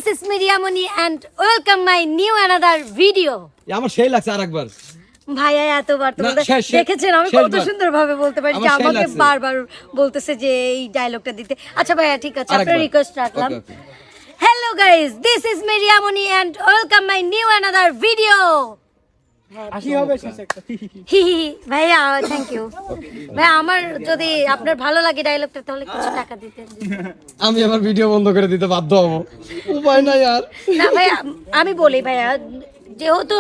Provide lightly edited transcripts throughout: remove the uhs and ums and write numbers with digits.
This is Miriamoni and welcome my new another video. আমার সেই লাগছে আরেকবার ভাইয়া এতবার তো দেখেছেন আমি কত সুন্দরভাবে বলতে পারি যে আমাকে বারবার বলতেছে যে এই ডায়লগটা দিতে। আচ্ছা ভাইয়া ঠিক আছে, আপনার রিকোয়েস্ট রাখলাম। Hello guys, this is Miriamoni and welcome my new another video. কি হবে শেষ একটা হি হি ভাইয়া থ্যাংক ইউ ভাই। আমার যদি আপনার ভালো লাগে ডায়লগটা তাহলে কিছু টাকা দিতেন। আমি আমার ভিডিও বন্ধ করে দিতে বাধ্য হব, উপায় নাই আর। না ভাইয়া আমি বলি ভাইয়া, যেহেতু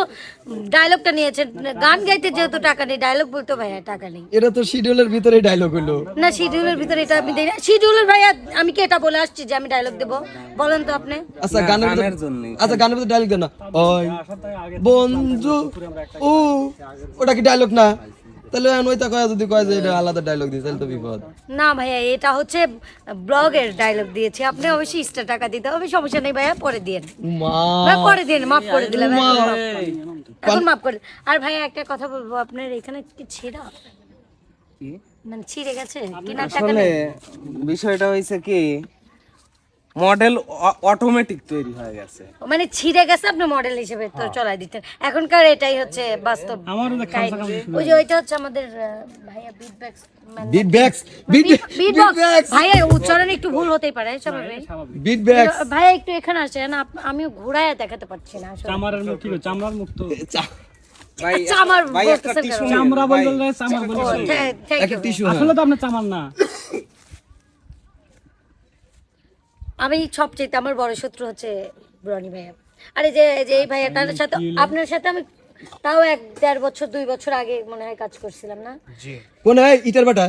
ডায়লগটা নিয়েছেন, গান গাইতে যেহেতু টাকা নেই, ডায়লগ বলতে ভাইয়া টাকা নেই। এটা তো শিডিউলের ভিতরে ডায়লগ হলো না, শিডিউলের ভিতরে এটা আমি দেই না। শিডিউলের ভাইয়া আমি কি এটা বলে আসছি যে আমি ডায়লগ দেব? বলেন তো আপনি। আচ্ছা গানের জন্য, আচ্ছা গানের ভিতরে ডায়লগ দেন না। ওই বন্ধু ও, ওটা কি ডায়লগ না? তাহলে ওইটা কয়, যদি কয় যে এটা আলাদা ডায়লগ দিই তাহলে তো বিপদ। না ভাইয়া এটা হচ্ছে ব্লগের ডায়লগ দিয়েছি, আপনি অবশ্যই এক্সট্রা টাকা দিতে হবে। সমস্যা নেই ভাইয়া, পরে দিয়েন। ভাই পরে দিন, মাফ করে দিলাম, এখন মাফ করে। আর ভাইয়া একটা কথা বলবো, আপনার এখানে কি ছিঁড়া মানে ছিঁড়ে গেছে কিনা টাকা আসলে বিষয়টা হইছে কি, মডেল অটোমেটিক তৈরি হয়ে গেছে, মানে ছিঁড়ে গেছে, আপনি মডেল হিসেবে তো চলাই দিতেন। এখনকার এটাই হচ্ছে বাস্তব। ওই যে ওইটা হচ্ছে আমাদের ভাইয়া বিটবক্স ভাইয়া, উচ্চারণ একটু ভুল হতেই পারে, স্বাভাবিক। ভাইয়া একটু এখানে আসেন, আমিও ঘুরায় দেখাতে পারছি না আসলে। চামড়ার মুখ ঠিক আছে, চামড়ার মুখ তো ভাই চামড়া ভাই একটা বলতেছেন টিস্যু কেন? চামড়া বললে চামড়া বললে একটা টিস্যু। আসলে তো আপনি চামার না। আমি সবচেয়ে আমার বড় শত্রু হচ্ছে রনি ভাইয়া। আরে যে এই ভাইয়াটার সাথে, আপনার সাথে আমি তাও 1-1.5 বছর 2 বছর আগে মনে হয় কাজ করছিলাম না? কোন ইটার বাটা?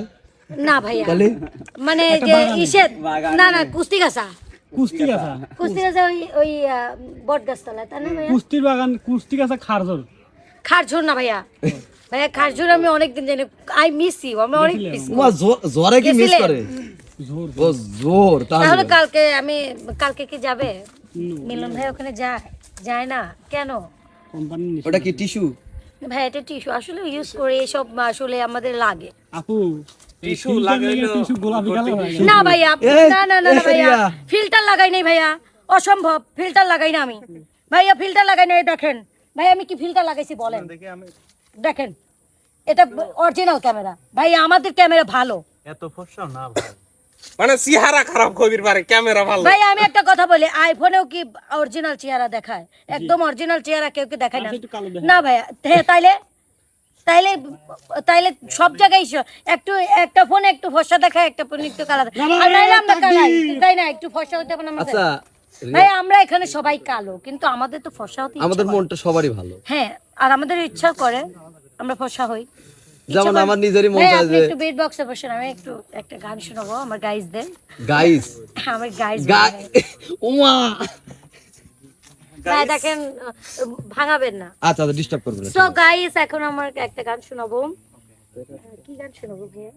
না ভাইয়া, মানে যে ইসেদ, না না কুস্তি গাছা ওই বট গাছতলায়, তাই না ভাইয়া? কুস্তির বাগান, কুস্তি গাছা খারজোর খারঝোর না ভাইয়া, ভাইয়া খারঝোর আমি অনেকদিন জানি। আই মিস ইউ, আমি অনেক মিস। ওমা জোরে কি মিস করে? ও জোর। তাহলে কালকে কি যাবে? মিলন ভাই ওখানে যায় না কেন? ওটা কি টিস্যু? ভাই এটা টিস্যু আসলে ইউজ করে, এসব আসলে আমাদের লাগে। আপু টিস্যু লাগাইলো, টিস্যু গোলাপি কালার হয়ে গেছে। না ভাইয়া, না না না ভাইয়া, ফিল্টার লাগাই নাই ভাইয়া, অসম্ভব। ফিল্টার লাগাই না আমি ভাইয়া, ফিল্টার লাগাই নাই। দেখেন ভাই আমি কি ফিল্টার লাগাইছি বলেন? দেখেন এটা অরিজিনাল ক্যামেরা ভাইয়া, আমাদের ক্যামেরা ভালো। এত ফর্সা না ভাই, মানে চেহারা খারাপ কবির পারে, ক্যামেরা ভালো। ভাই আমি একটা কথা বলি, আইফোনেও কি অরিজিনাল চেহারা দেখায়? একদম অরিজিনাল চেহারা কেউ কি দেখায় না? না ভাইয়া, তাইলে তাইলে তাইলে সব জায়গায় একটু একটা ফোনে একটু ফর্সা দেখায়, একটা ফোনে একটু কালো দেখায়। আর নাইলে আমরা কালাই, তাই না? একটু ফর্সা হতে হবে না আমাদের? আচ্ছা ভাই আমরা এখানে সবাই কালো, কিন্তু আমাদের তো ফর্সা হতে ইচ্ছা আমাদের করে। মনটা সবারই ভালো। হ্যাঁ, আর আমাদের ইচ্ছা করে আমরা ফর্সা হই। যেমন আমার নিজেরই মন চায় যে একটু বিট বক্সে বসেন, আমি একটু একটা গান শোনাবো আমার গাইসদের। গাইস আমার গাইস ওমা। ভাই দেখেন, ভাঙাবেন না। আচ্ছা ডিস্টার্ব করবেন না। সো গাইস এখন আমার একটা গান শোনাবো। কি গান শোনাবো ভাইয়া?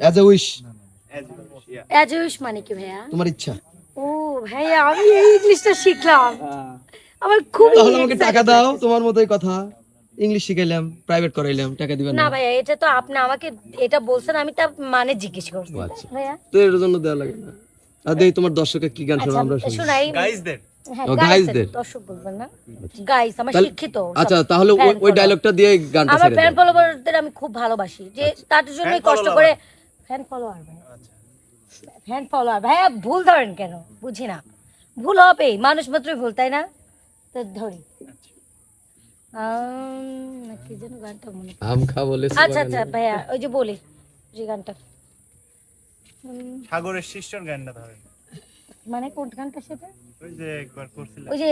As a wish. As you wish মানে কি ভাইয়া? তোমার ইচ্ছা। ও ভাইয়া আমি এই ইংলিশটা শিখলাম, আমার খুব। তাহলে আমাকে টাকা দাও, তোমার মতোই কথা। ইংলিশ শিখাইলাম, প্রাইভেট করাইলাম, টাকা দিবেন না না? ভাইয়া এটা তো আপনি আমাকে এটা বলছেন, আমি তার মানে জিজ্ঞেস করছি আচ্ছা। ভাইয়া। তো এর জন্য দেওয়া লাগে না। আর দেই তোমার দর্শকের কি গান শোনা আমরা শুনি। শোনাই গাইসদের হ্যাঁ, ও, গাইসদের গাইসদের। দর্শক বলবেন না, গাইস আমার শিক্ষিত সব আচ্ছা তাহলে fan ওই follower। ডায়লগটা দিয়ে গানটা আমার ছেড়ে ফ্যান দাও। ফলোয়ারদের আমি খুব ভালোবাসি, যে তার জন্যই কষ্ট করে। ফ্যান ফলোয়ার ফ্যান ফলোয়ার ভাইয়া, ভুল ধরেন কেন বুঝি না? ভুল হবেই, মানুষ মাত্রই ভুল, তাই না? তো ধরি কি যেন গানটা মনে পড়ে। আম খা বলে আচ্ছা আচ্ছা ভাইয়া, ওই যে বলি যে গানটা, সাগরের শিষ্যর গানটা ধরেন, মানে কোন গানটা সেটা? ওই যে একবার করছিলেন। ওই যে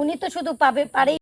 উনি তো শুধু পারে